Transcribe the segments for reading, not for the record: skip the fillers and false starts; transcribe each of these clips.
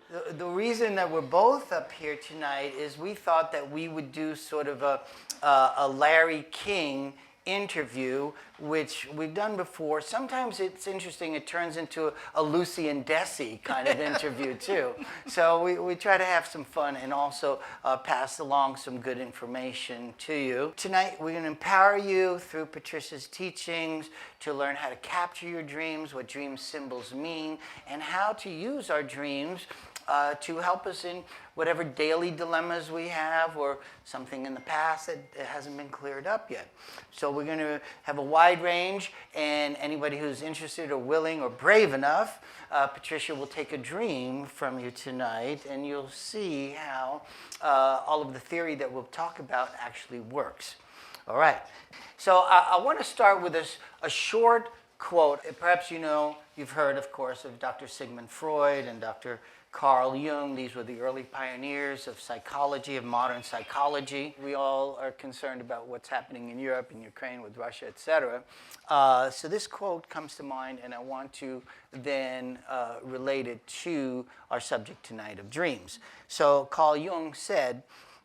The reason that we're both up here tonight is we thought that we would do sort of a Larry King interview, which we've done before. Sometimes it's interesting, it turns into a Lucy and Desi kind of interview too. So we try to have some fun and also pass along some good information to you. Tonight we're going to empower you through Patricia's teachings to learn how to capture your dreams, what dream symbols mean, and how to use our dreams to help us in whatever daily dilemmas we have or something in the past that hasn't been cleared up yet. So we're going to have a wide range, and anybody who's interested or willing or brave enough, Patricia will take a dream from you tonight, and you'll see how all of the theory that we'll talk about actually works. All right. So I want to start with a short quote. Perhaps you've heard, of course, of Dr. Sigmund Freud and Dr. Carl Jung. These were the early pioneers of psychology, of modern psychology. We all are concerned about what's happening in Europe and Ukraine with Russia, etc. So this quote comes to mind, and I want to then relate it to our subject tonight of dreams. So Carl Jung said,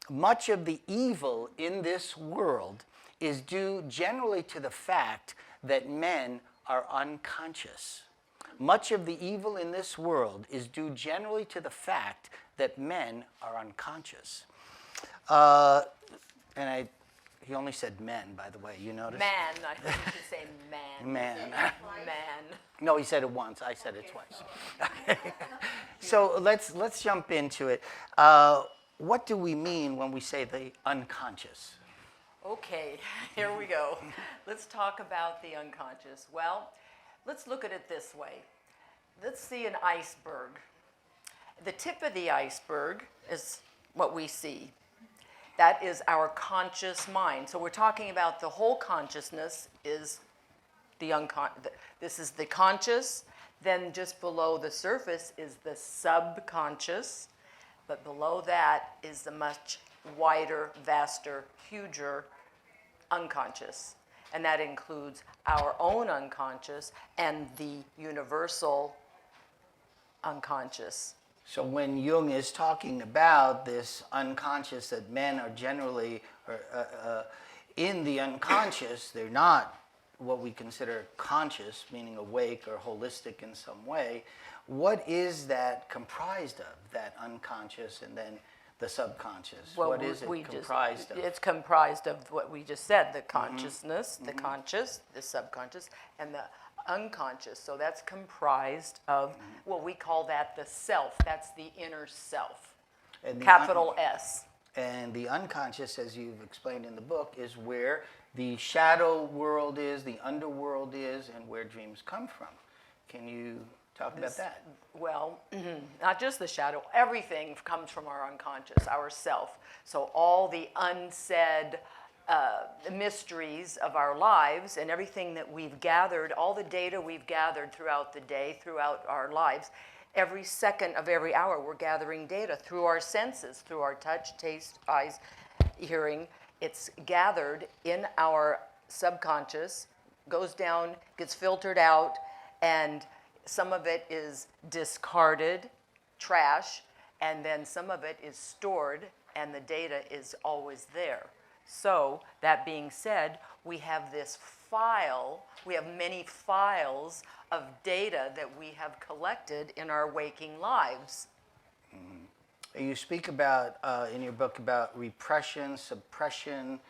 "Much of the evil in this world is due generally to the fact that men are unconscious. Much of the evil in this world is due generally to the fact that men are unconscious." He only said men, by the way. You noticed? Man. I think you should say man. Man. Man. No, he said it once. I said it twice. So let's jump into it. What do we mean when we say the unconscious? Okay, here we go. Let's talk about the unconscious. Well, let's look at it this way. Let's see an iceberg. The tip of the iceberg is what we see. That is our conscious mind. So we're talking about the whole consciousness is the unconscious. This is the conscious. Then just below the surface is the subconscious. But below that is the much wider, vaster, huger unconscious. And that includes our own unconscious and the universal unconscious. So when Jung is talking about this unconscious, that men are generally in the unconscious, they're not what we consider conscious, meaning awake or holistic in some way. What is that comprised of, that unconscious and then the subconscious? Well, what is it comprised of? It's comprised of what we just said, the consciousness, the conscious, the subconscious, and the unconscious. So that's comprised of, well, we call that the self. That's the inner self, capital S. And the unconscious, as you've explained in the book, is where the shadow world is, the underworld is, and where dreams come from. Can you talk about that? Well, not just the shadow. Everything comes from our unconscious, our self. So all the unsaid mysteries of our lives and everything that we've gathered, all the data we've gathered throughout the day, throughout our lives, every second of every hour we're gathering data through our senses, through our touch, taste, eyes, hearing. It's gathered in our subconscious, goes down, gets filtered out, and some of it is discarded, trash, and then some of it is stored, and the data is always there. So, that being said, we have this file, we have many files of data that we have collected in our waking lives. You speak about, in your book, about repression, suppression,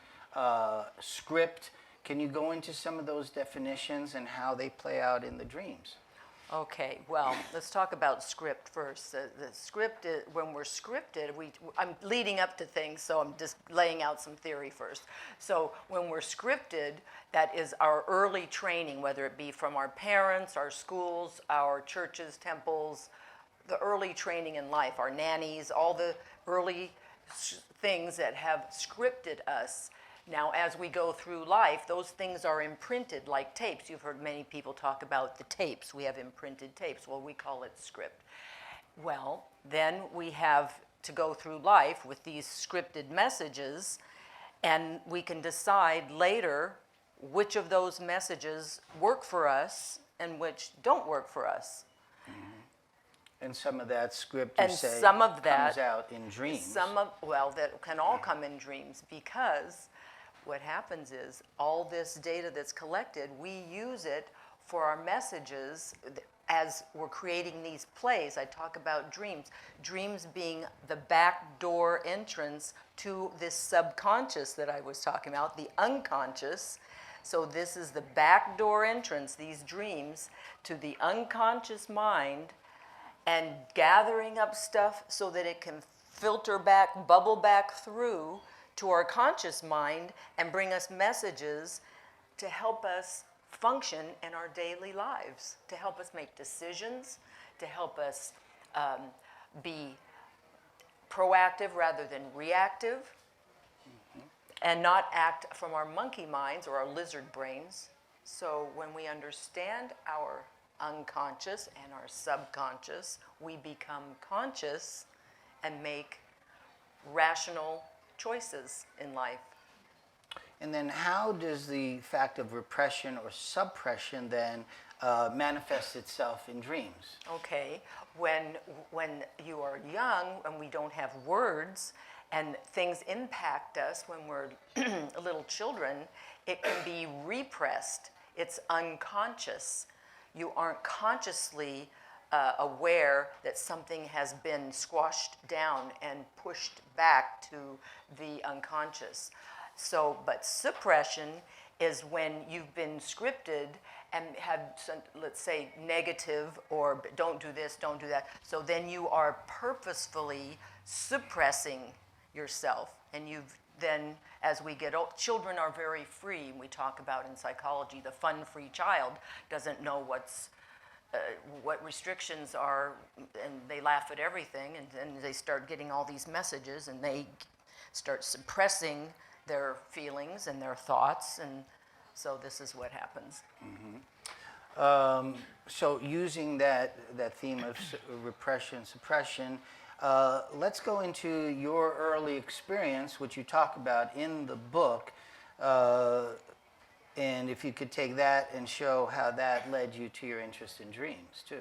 script. Can you go into some of those definitions and how they play out in the dreams? Okay, well, let's talk about script first. The script is, when we're scripted, I'm leading up to things, so I'm just laying out some theory first. So when we're scripted, that is our early training, whether it be from our parents, our schools, our churches, temples, the early training in life, our nannies, all the early things that have scripted us. Now, as we go through life, those things are imprinted like tapes. You've heard many people talk about the tapes. We have imprinted tapes. Well, we call it script. Well, then we have to go through life with these scripted messages, and we can decide later which of those messages work for us and which don't work for us. And some of that script you And say some of that comes out in dreams. That can all come in dreams, because what happens is all this data that's collected, we use it for our messages as we're creating these plays. I talk about dreams. Dreams being the back door entrance to this subconscious that I was talking about, the unconscious. So this is the back door entrance, these dreams, to the unconscious mind, and gathering up stuff so that it can filter back, bubble back through to our conscious mind and bring us messages to help us function in our daily lives, to help us make decisions, to help us be proactive rather than reactive, and not act from our monkey minds or our lizard brains. So when we understand our unconscious and our subconscious, we become conscious and make rational choices in life. And then how does the fact of repression or suppression then manifest itself in dreams? Okay, when you are young and we don't have words and things impact us when we're little children, it can be repressed. It's unconscious. You aren't consciously aware that something has been squashed down and pushed back to the unconscious. So, but suppression is when you've been scripted and had some, let's say, negative or don't do this, don't do that. So then you are purposefully suppressing yourself. And you've then, as we get old, children are very free. We talk about in psychology, the fun-free child doesn't know what restrictions are, and they laugh at everything, and then they start getting all these messages, and they start suppressing their feelings and their thoughts, and so this is what happens. So using that theme of repression, suppression, let's go into your early experience, which you talk about in the book, and if you could take that and show how that led you to your interest in dreams, too.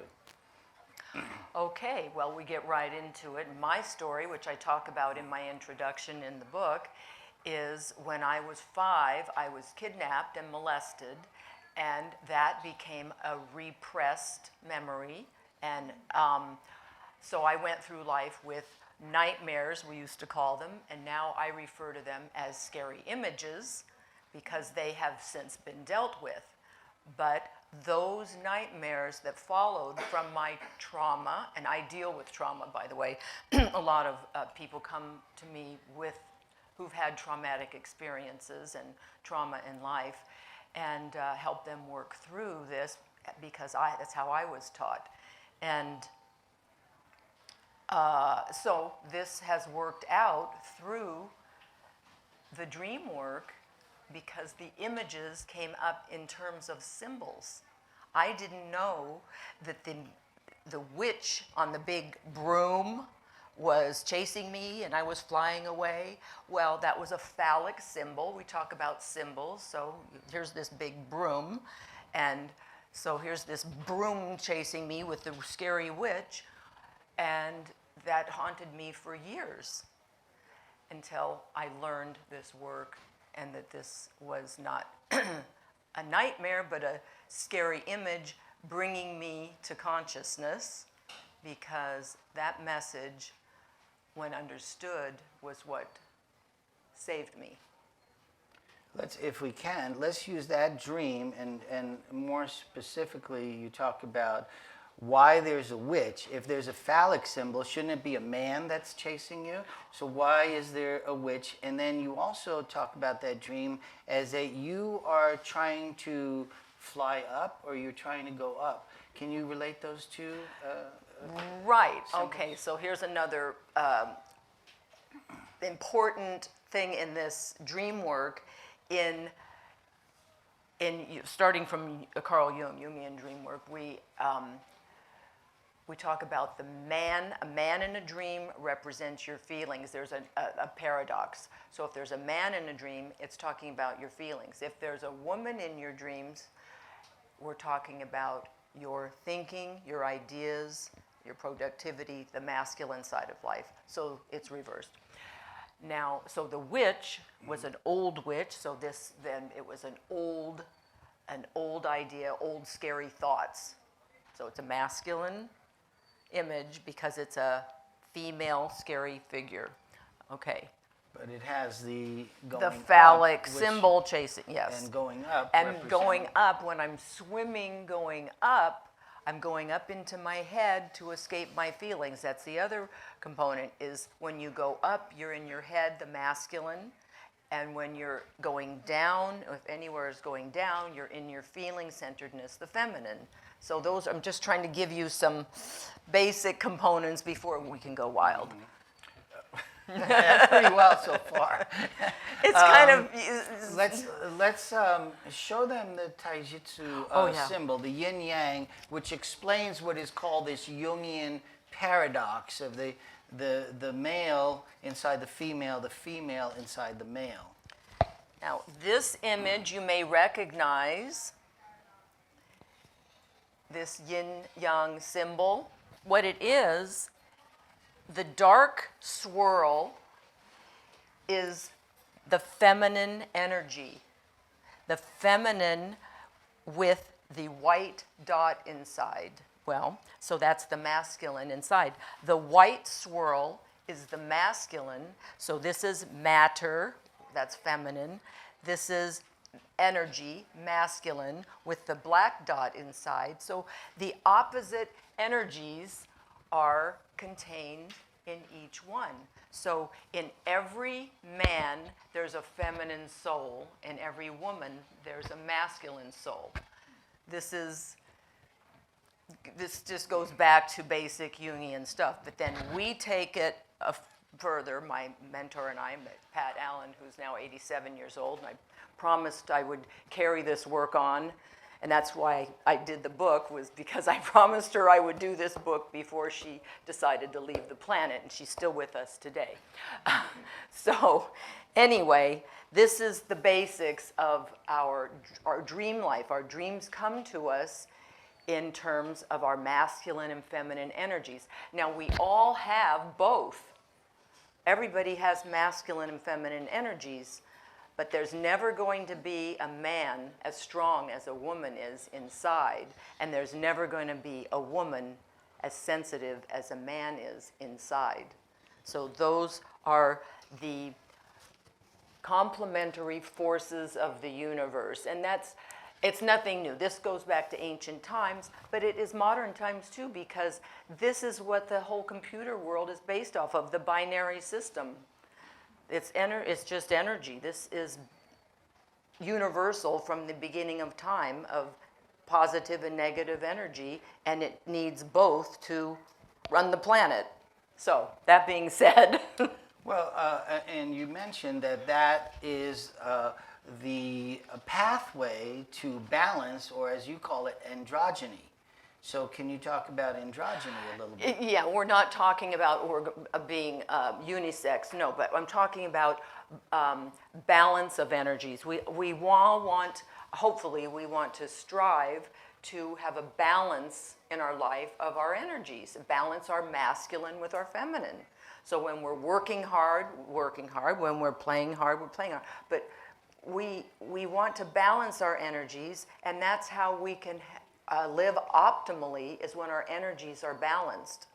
Okay, well, we get right into it. My story, which I talk about in my introduction in the book, is when I was 5, I was kidnapped and molested, and that became a repressed memory. And so I went through life with nightmares, we used to call them, and now I refer to them as scary images because they have since been dealt with. But those nightmares that followed from my trauma, and I deal with trauma, by the way, a lot of people come to me who've had traumatic experiences and trauma in life, and help them work through this because that's how I was taught. And so this has worked out through the dream work because the images came up in terms of symbols. I didn't know that the witch on the big broom was chasing me and I was flying away. Well, that was a phallic symbol. We talk about symbols. So here's this big broom, and so here's this broom chasing me with the scary witch, and that haunted me for years until I learned this work and that this was not a nightmare but a scary image bringing me to consciousness, because that message, when understood, was what saved me. If we can, let's use that dream, and more specifically, you talk about why there's a witch. If there's a phallic symbol, shouldn't it be a man that's chasing you? So why is there a witch? And then you also talk about that dream as that you are trying to fly up or you're trying to go up. Can you relate those two? Right. Symbols? Okay, so here's another important thing in this dream work starting from Carl Jung, Jungian dream work. We talk about a man in a dream represents your feelings. There's a paradox. So if there's a man in a dream, it's talking about your feelings. If there's a woman in your dreams, we're talking about your thinking, your ideas, your productivity, the masculine side of life. So it's reversed. Now, so the witch was an old witch, so then it was an old idea, old scary thoughts. So it's a masculine image because it's a female scary figure. Okay. But it has the going The up, phallic which- symbol chasing, yes. And going up. And represent- going up, when I'm swimming going up, I'm going up into my head to escape my feelings. That's the other component, is when you go up, you're in your head, the masculine. And when you're going down, if anywhere is going down, you're in your feeling centeredness, the feminine. So those, I'm just trying to give you some basic components before we can go wild. That's pretty well so far. It's kind of... Let's show them the taijutsu symbol, the yin yang, which explains what is called this Jungian paradox of the male inside the female inside the male. Now, this image you may recognize, this yin-yang symbol. What it is, the dark swirl is the feminine energy. The feminine with the white dot inside. Well, so that's the masculine inside. The white swirl is the masculine. So this is matter, that's feminine. This is energy, masculine, with the black dot inside. So the opposite energies are contained in each one. So in every man, there's a feminine soul. In every woman, there's a masculine soul. This just goes back to basic Jungian stuff. But then we take it further. My mentor and I, Pat Allen, who's now 87 years old, and I promised I would carry this work on. And that's why I did the book, was because I promised her I would do this book before she decided to leave the planet, and she's still with us today. So anyway, this is the basics of our dream life. Our dreams come to us in terms of our masculine and feminine energies. Now, we all have both. Everybody has masculine and feminine energies. But there's never going to be a man as strong as a woman is inside, and there's never going to be a woman as sensitive as a man is inside. So those are the complementary forces of the universe, and it's nothing new. This goes back to ancient times, but it is modern times too, because this is what the whole computer world is based off of, the binary system. It's just energy. This is universal from the beginning of time, of positive and negative energy, and it needs both to run the planet. So, that being said. Well, and you mentioned that is the pathway to balance, or as you call it, androgyny. So can you talk about androgyny a little bit? Yeah, we're not talking about being unisex, no, but I'm talking about balance of energies. We all want, hopefully, we want to strive to have a balance in our life of our energies, balance our masculine with our feminine. So when we're working hard, when we're playing hard, we're playing hard. But we want to balance our energies, and that's how we can live optimally, is when our energies are balanced.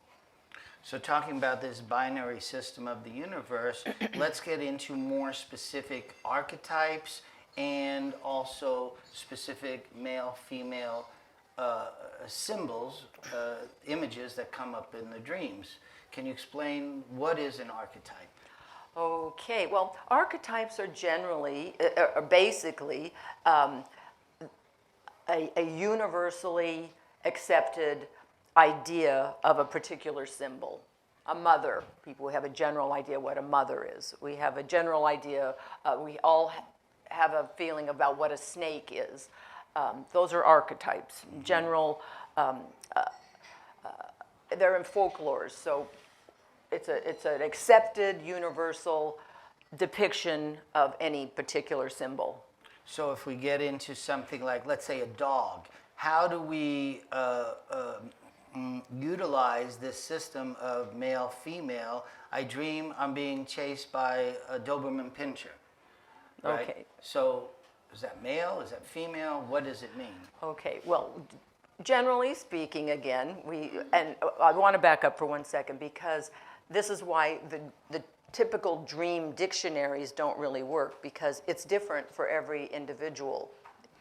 So talking about this binary system of the universe, let's get into more specific archetypes and also specific male-female symbols, images that come up in the dreams. Can you explain what is an archetype? Okay, well, archetypes are generally, basically, a universally accepted idea of a particular symbol. A mother, people have a general idea what a mother is. We have a general idea, we all have a feeling about what a snake is. Those are archetypes. General, they're in folklore, so it's an accepted universal depiction of any particular symbol. So if we get into something like, let's say, a dog, how do we utilize this system of male-female. I dream I'm being chased by a Doberman Pinscher. Right? Okay. So is that male? Is that female? What does it mean? Okay, well, generally speaking, again, and I want to back up for 1 second because this is why the typical dream dictionaries don't really work, because it's different for every individual.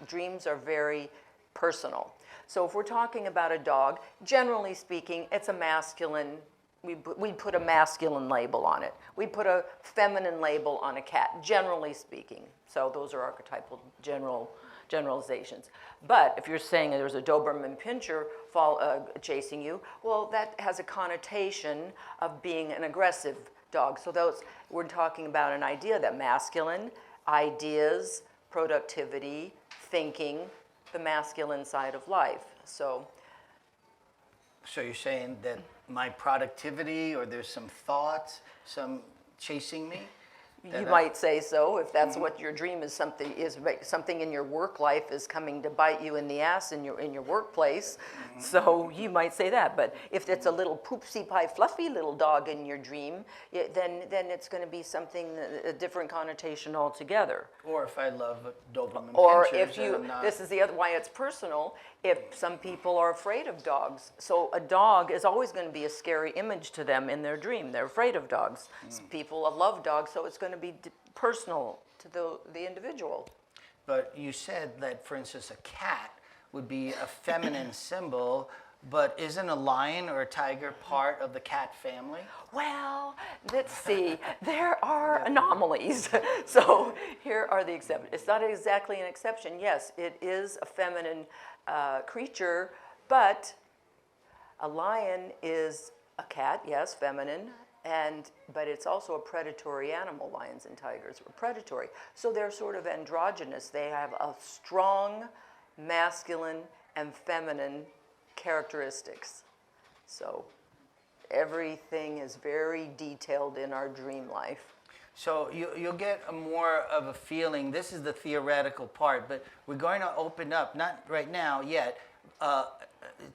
Dreams are very personal. So if we're talking about a dog, generally speaking, it's a masculine. We'd put a masculine label on it. We'd put a feminine label on a cat, generally speaking. So those are archetypal generalizations. But if you're saying there's a Doberman Pinscher chasing you, well, that has a connotation of being an aggressive dog. So we're talking about an idea that masculine, ideas, productivity, thinking, the masculine side of life. So you're saying that my productivity, or there's some thoughts, some chasing me? you might say so, if that's what your dream is. Something in your work life is coming to bite you in the ass in your workplace. So you might say that. But if it's a little poopsie pie fluffy little dog in your dream, then it's going to be something, a different connotation altogether. Or if I love Doberman Or Pinschers, if you, this is the other why it's personal, if some people are afraid of dogs. So a dog is always going to be a scary image to them in their dream. They're afraid of dogs. People love dogs, so it's going to be personal to the individual. But you said that, for instance, a cat would be a feminine symbol, but isn't a lion or a tiger part of the cat family? Well, let's see. There are anomalies. So here are the exceptions. It's not exactly an exception. Yes, it is a feminine creature, but a lion is a cat, yes, feminine, but it's also a predatory animal. Lions and tigers are predatory. So they're sort of androgynous. They have a strong masculine and feminine characteristics. So everything is very detailed in our dream life. So you'll get more of a feeling. This is the theoretical part, but we're going to open up, not right now yet,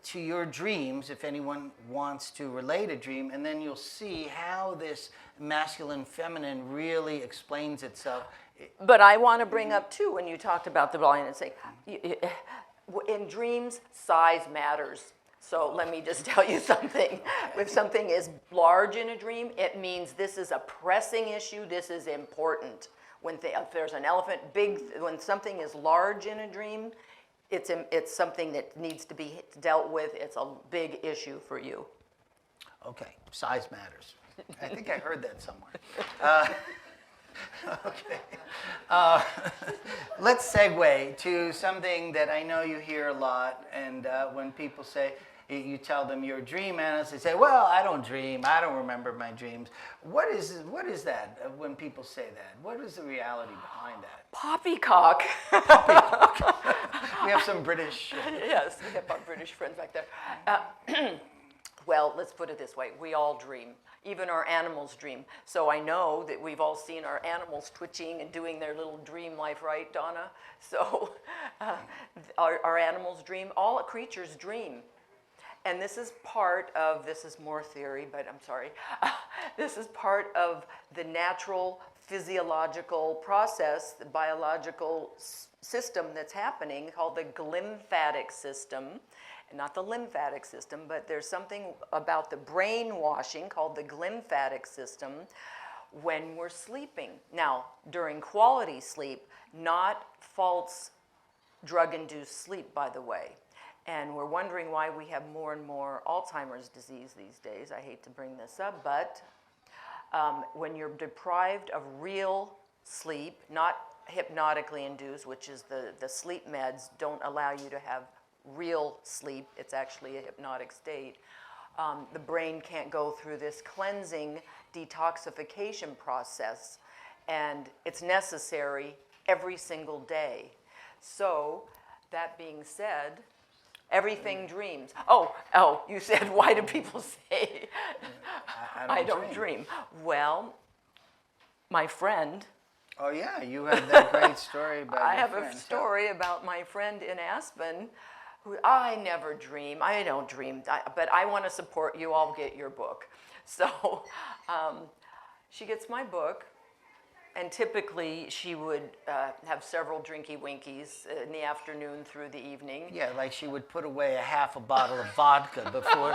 to your dreams, if anyone wants to relate a dream, and then you'll see how this masculine feminine really explains itself. But I want to bring up too, when you talked about the lion and say, in dreams, size matters. So let me just tell you something. If something is large in a dream, it means this is a pressing issue, this is important. If there's an elephant, when something is large in a dream, it's something that needs to be dealt with. It's a big issue for you. Okay, size matters. I think I heard that somewhere. Okay. Let's segue to something that I know you hear a lot, and when people say, you tell them you're a dream analyst, they say, well, I don't dream, I don't remember my dreams. What is that when people say that? What is the reality behind that? Poppycock. We have some British... Yes, we have our British friends back there. Well, let's put it this way. We all dream. Even our animals dream. So I know that we've all seen our animals twitching and doing their little dream life, right, Donna? So our animals dream. All creatures dream. And this is more theory, but I'm sorry. This is part of the natural physiological process, the biological system that's happening called the glymphatic system. Not the lymphatic system, but there's something about the brainwashing called the glymphatic system when we're sleeping. Now, during quality sleep, not false drug-induced sleep, by the way. And we're wondering why we have more and more Alzheimer's disease these days. I hate to bring this up, but when you're deprived of real sleep, not hypnotically induced, which is the sleep meds don't allow you to have real sleep, it's actually a hypnotic state. The brain can't go through this cleansing detoxification process, and it's necessary every single day. So, that being said, everything dreams. Oh, you said, why do people say I don't dream? Well, my friend. Oh yeah, you have that great story about I your have friend. a story about my friend in Aspen I never dream. I don't dream, but I want to support you. I'll get your book. So she gets my book, and typically she would have several drinky winkies in the afternoon through the evening. Yeah, like she would put away a half a bottle of vodka before,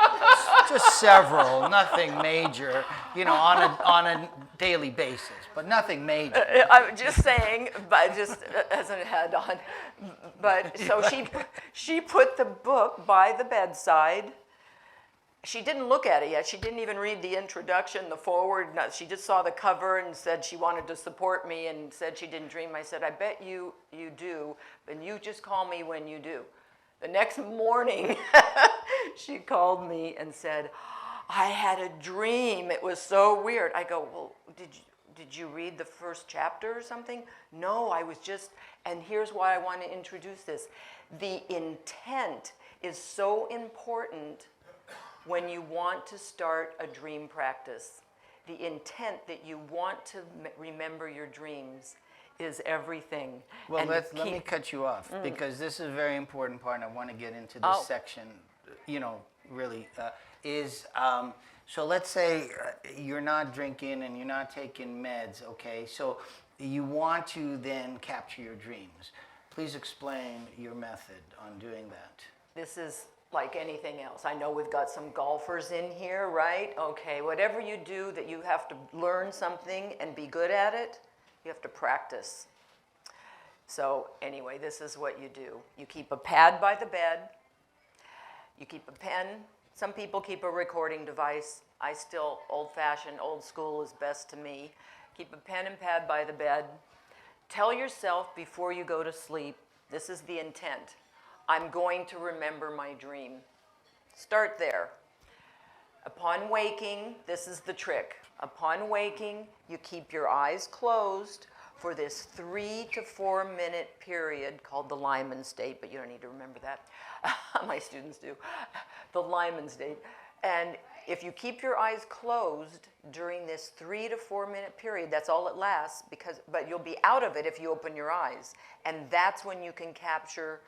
just several, nothing major, on a daily basis, but nothing major. I'm just saying, but just as a head on. But so she put the book by the bedside. She didn't look at it yet. She didn't even read the introduction, the foreword. No, she just saw the cover and said she wanted to support me and said she didn't dream. I said, I bet you do, and you just call me when you do. The next morning, she called me and said, I had a dream. It was so weird. I go, well, did you read the first chapter or something? No, I was just, and here's why I want to introduce this. The intent is so important when you want to start a dream practice. The intent that you want to remember your dreams is everything. Well, let me cut you off, because this is a very important part, and I want to get into this section, really, so let's say you're not drinking and you're not taking meds, okay? So you want to then capture your dreams. Please explain your method on doing that. This is like anything else. I know we've got some golfers in here, right? Okay, whatever you do that you have to learn something and be good at it, you have to practice. So anyway, this is what you do. You keep a pad by the bed. You keep a pen. Some people keep a recording device. I still, old-fashioned, old school is best to me. Keep a pen and pad by the bed. Tell yourself before you go to sleep, this is the intent. I'm going to remember my dream. Start there. Upon waking, this is the trick. Upon waking, you keep your eyes closed for this 3 to 4 minute period called the Lyman state, but you don't need to remember that. My students do. The Lyman state. And if you keep your eyes closed during this 3 to 4 minute period, that's all it lasts, but you'll be out of it if you open your eyes. And that's when you can capture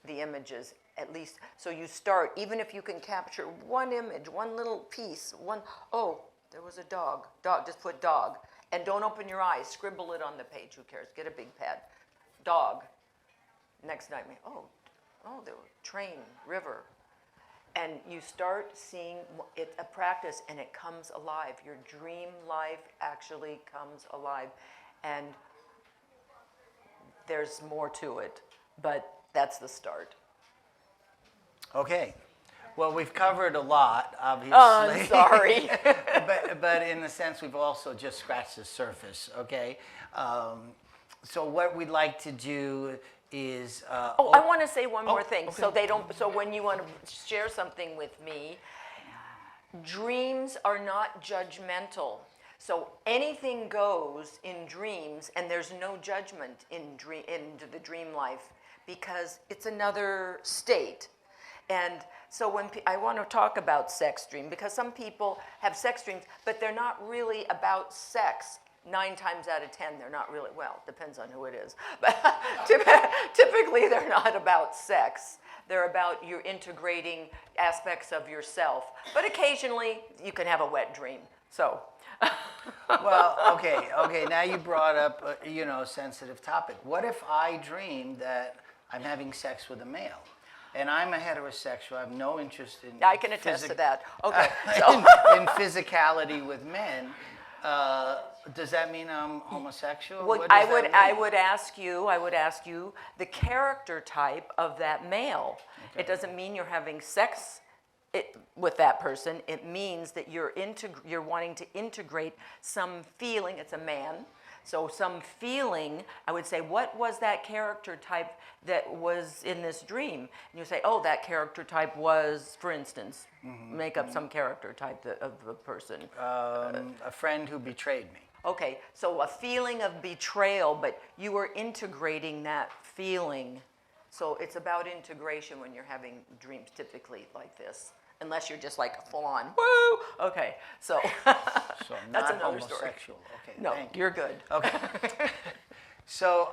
the images, at least. So you start, even if you can capture one image, one little piece, there was a dog. Dog, just put dog. And don't open your eyes, scribble it on the page, who cares? Get a big pad. Dog. Next night, there was train, river. And you start seeing it, a practice, and it comes alive. Your dream life actually comes alive. And there's more to it, but that's the start. Okay. Well, we've covered a lot, obviously. Oh, I'm sorry. but in a sense, we've also just scratched the surface, okay? So what we'd like to do is... I want to say one more thing. Okay. So when you want to share something with me, dreams are not judgmental. So anything goes in dreams, and there's no judgment into the dream life, because it's another state. And so when I want to talk about sex dream, because some people have sex dreams, but they're not really about sex. 9 times out of 10, they're not really, well, depends on who it is. But typically, they're not about sex. They're about you integrating aspects of yourself. But occasionally, you can have a wet dream. So. Well, okay. Now you brought up a sensitive topic. What if I dream that I'm having sex with a male, and I'm a heterosexual? I have no interest in. I can attest to that. Okay. in physicality with men. Does that mean I'm homosexual? Well, I would ask you the character type of that male. Okay. It doesn't mean you're having sex with that person. It means that you're wanting to integrate some feeling. It's a man. So some feeling, I would say, what was that character type that was in this dream? And you say, that character type was, for instance, make up some character type of a person. A friend who betrayed me. Okay, so a feeling of betrayal, but you were integrating that feeling. So it's about integration when you're having dreams typically like this. Unless you're just like full on, woo! Okay, so that's another homosexual. Story. Okay, no, you're good. Okay. So,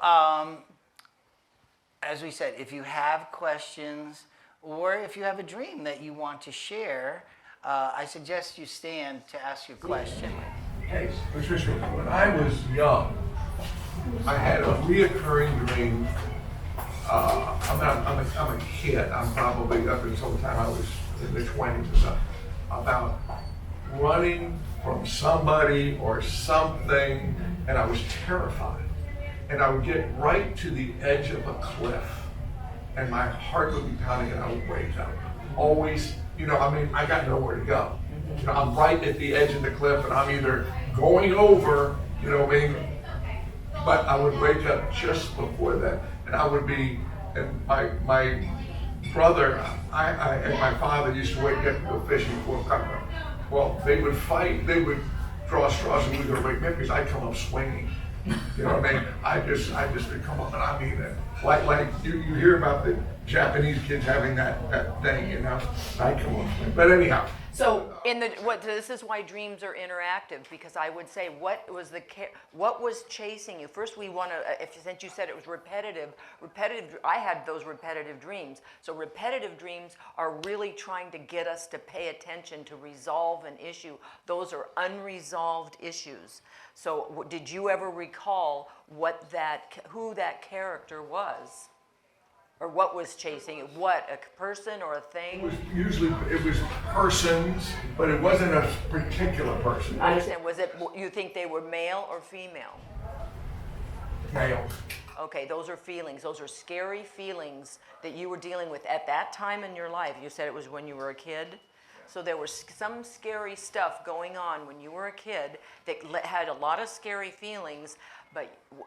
as we said, if you have questions, or if you have a dream that you want to share, I suggest you stand to ask your question. Hey, Patricia, when I was young, I had a reoccurring dream. I'm a kid. I'm probably up until the time I was in the 20s or something, about running from somebody or something, and I was terrified. And I would get right to the edge of a cliff, and my heart would be pounding, and I would wake up. Always, I got nowhere to go. I'm right at the edge of the cliff, and I'm either going over, but I would wake up just before that, and I would be, and my brother, and my father used to wake up to go fishing for a couple. Well, they would fight, they would draw straws, and we would wake up because I'd come up swinging. You know what I mean? I just would come up, and I mean it. Like you hear about the Japanese kids having that thing, I come up swinging. But anyhow. So this is why dreams are interactive, because I would say what was chasing you? First, we want to, since you said it was repetitive, I had those repetitive dreams. So repetitive dreams are really trying to get us to pay attention, to resolve an issue. Those are unresolved issues. So did you ever recall who that character was? Or what was chasing it? What, a person or a thing? It was persons, but it wasn't a particular person. I understand. You think they were male or female? Male. Okay, those are feelings. Those are scary feelings that you were dealing with at that time in your life. You said it was when you were a kid. So there was some scary stuff going on when you were a kid that had a lot of scary feelings.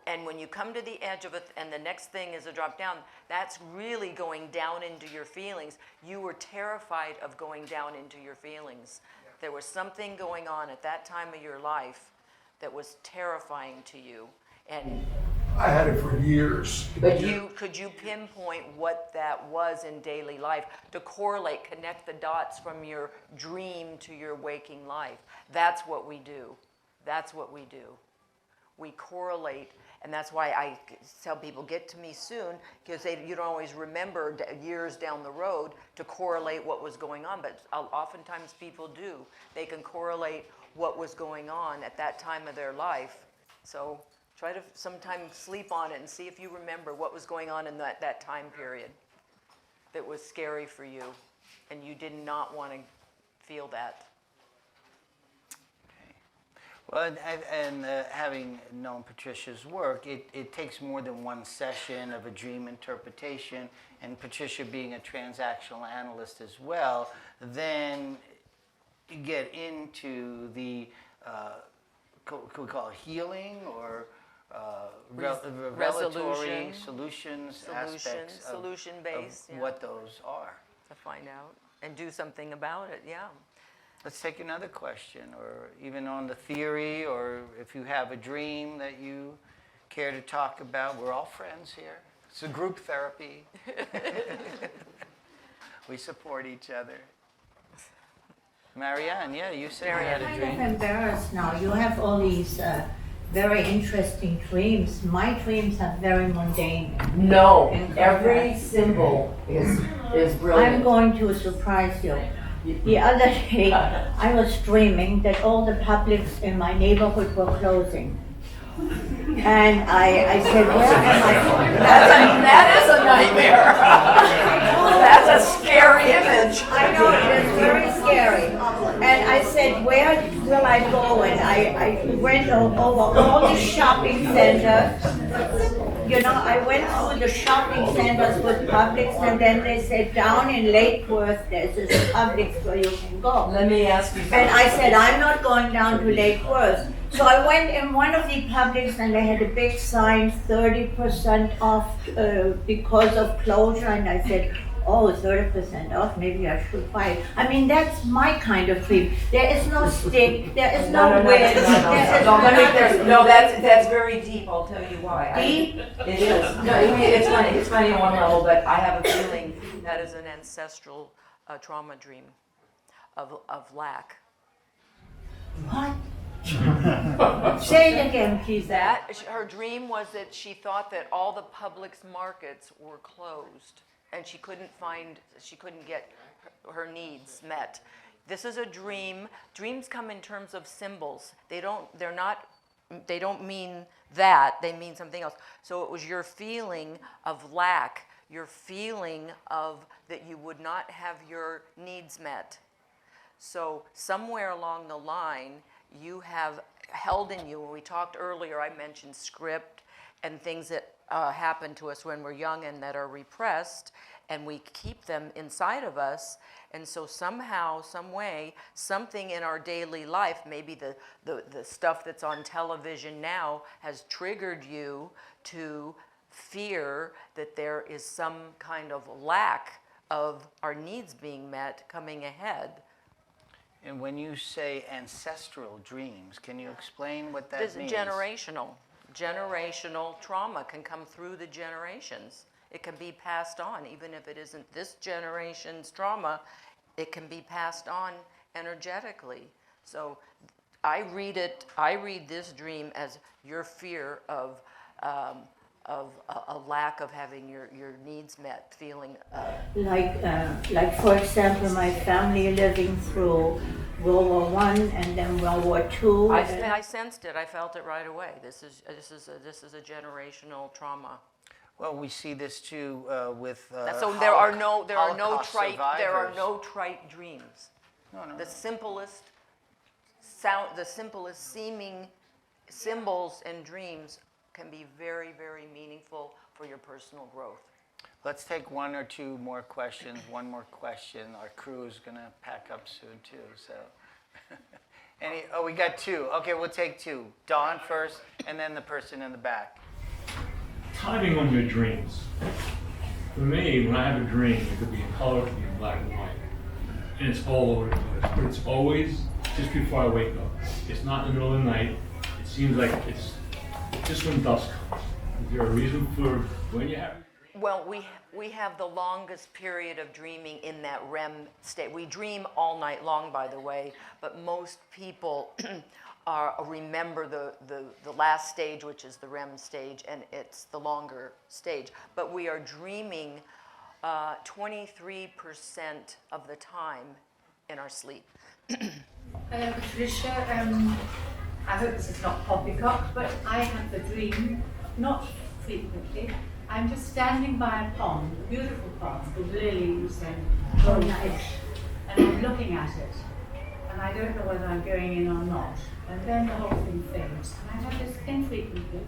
And when you come to the edge of it, and the next thing is a drop down, that's really going down into your feelings. You were terrified of going down into your feelings. Yeah. There was something going on at that time of your life that was terrifying to you. And I had it for years. But could you pinpoint what that was in daily life to connect the dots from your dream to your waking life? That's what we do. That's what we do. We correlate, and that's why I tell people, get to me soon, because you don't always remember years down the road to correlate what was going on, but oftentimes people do. They can correlate what was going on at that time of their life. So try to sometimes sleep on it and see if you remember what was going on in that time period that was scary for you, and you did not want to feel that. Well, and having known Patricia's work, it takes more than one session of a dream interpretation, and Patricia being a transactional analyst as well, then you get into the, could we call it healing or revelatory solutions aspects of solution-based, what those are. To find out and do something about it, yeah. Let's take another question, or even on the theory, or if you have a dream that you care to talk about. We're all friends here. It's a group therapy. We support each other. Marianne, yeah, you said you had a dream. I'm kind of embarrassed now. You have all these very interesting dreams. My dreams are very mundane. No, every symbol is brilliant. I'm going to surprise you. The other day, I was dreaming that all the Publix in my neighborhood were closing. And I said, where am I going? That is a nightmare. That's a scary image. I know, it is very scary. And I said, where will I go? And I went over all the shopping centers. I went through the shopping centers with Publix, and then they said, down in Lake Worth, there's this Publix where you can go. Let me ask you something. And I said, I'm not going down to Lake Worth. So I went in one of the Publix, and they had a big sign, 30% off because of closure. And I said, oh, 30% off, maybe I should buy it. I mean, that's my kind of dream. There is no stick, there is no whip. That's very deep, I'll tell you why. Deep? It is. No, it's funny on one level, but I have a feeling that is an ancestral trauma dream of lack. What? Say it again, please. Her dream was that she thought that all the Publix markets were closed. and she couldn't get her needs met. This is a dream. Dreams come in terms of symbols. They don't mean that, they mean something else. So it was your feeling of lack, your feeling of that you would not have your needs met. So somewhere along the line, you have held in you, when we talked earlier, I mentioned script and things that happen to us when we're young and that are repressed, and we keep them inside of us. And so somehow, some way, something in our daily life, maybe the stuff that's on television now has triggered you to fear that there is some kind of lack of our needs being met coming ahead. And when you say ancestral dreams, can you explain what that This means? Generational trauma can come through the generations. It can be passed on, even if it isn't this generation's trauma, it can be passed on energetically. So I read this dream as your fear of a lack of having your needs met, feeling. Like for example, my family living through World War I and then World War II. I sensed it. I felt it right away. This is a generational trauma. Well, we see this too with So there are no Holocaust trite dreams. No. The simplest seeming symbols and dreams can be very, very meaningful for your personal growth. Let's take one or two more questions. One more question. Our crew is going to pack up soon too. So, we got two. Okay, we'll take two. Dawn first, and then the person in the back. Timing on your dreams. For me, when I have a dream, it could be in color, it could be in black and white, and it's all over the place. But it's always just before I wake up. It's not in the middle of the night. It seems like it's just when dusk comes. Is there a reason for when you have it? Well, we have the longest period of dreaming in that REM state. We dream all night long, by the way, but most people remember the last stage, which is the REM stage, and it's the longer stage. But we are dreaming 23% of the time in our sleep. Patricia, I hope this is not poppycock, but I have the dream, not frequently. I'm just standing by a pond, a beautiful pond, with lilies and goldfish, and I'm looking at it. And I don't know whether I'm going in or not. And then the whole thing fades. And I have this infrequently,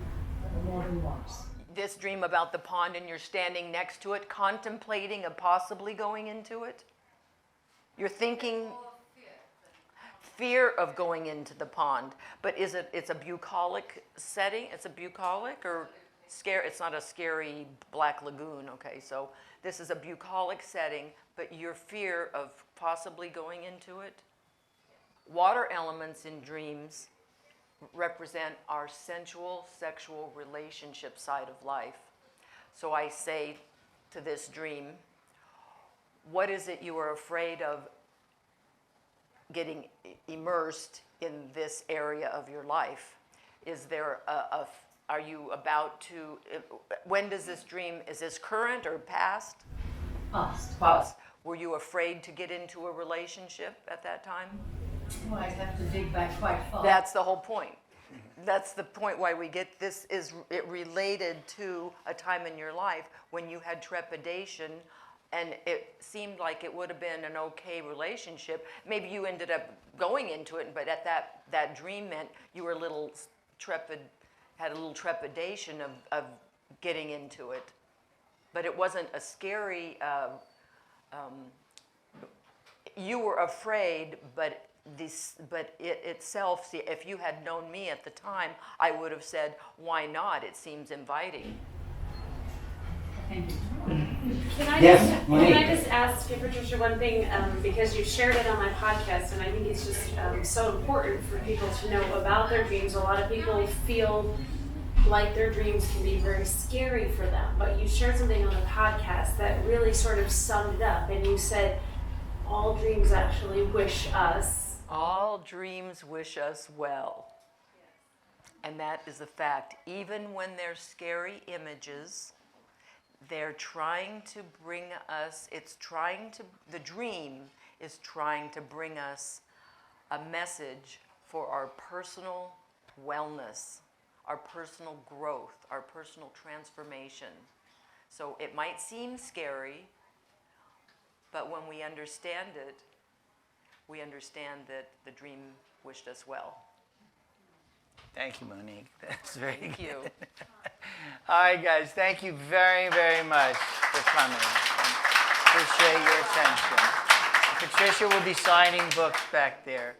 more than once. This dream about the pond, and you're standing next to it, contemplating of possibly going into it? You're thinking fear of going into the pond, but it's a bucolic setting? It's a bucolic or scare? It's not a scary black lagoon, okay? So this is a bucolic setting, but your fear of possibly going into it? Water elements in dreams represent our sensual, sexual relationship side of life. So I say to this dream, what is it you are afraid of getting immersed in this area of your life? Is there are you about to, when does this dream, is this current or past? Past. Were you afraid to get into a relationship at that time? Well, I'd have to dig back quite far. That's the whole point. That's the point why we get this, is it related to a time in your life when you had trepidation and it seemed like it would have been an okay relationship. Maybe you ended up going into it, but at that dream meant you were a little had a little trepidation of getting into it. But it wasn't a scary, you were afraid, but it itself, see, if you had known me at the time, I would have said, why not? It seems inviting. Thank you. Can Yes, I just ask you, Patricia, one thing, because you shared it on my podcast, and I think it's just so important for people to know about their dreams. A lot of people feel like their dreams can be very scary for them, but you shared something on the podcast that really sort of summed it up, and you said, all dreams actually wish us. All dreams wish us well. And that is a fact. Even when they're scary images, they're trying to bring us, the dream is trying to bring us a message for our personal wellness, our personal growth, our personal transformation. So it might seem scary, but when we understand it, we understand that the dream wished us well. Thank you, Monique. That's very Thank good. you. All right, guys. Thank you very, very much for coming. Appreciate your attention. Patricia will be signing books back there.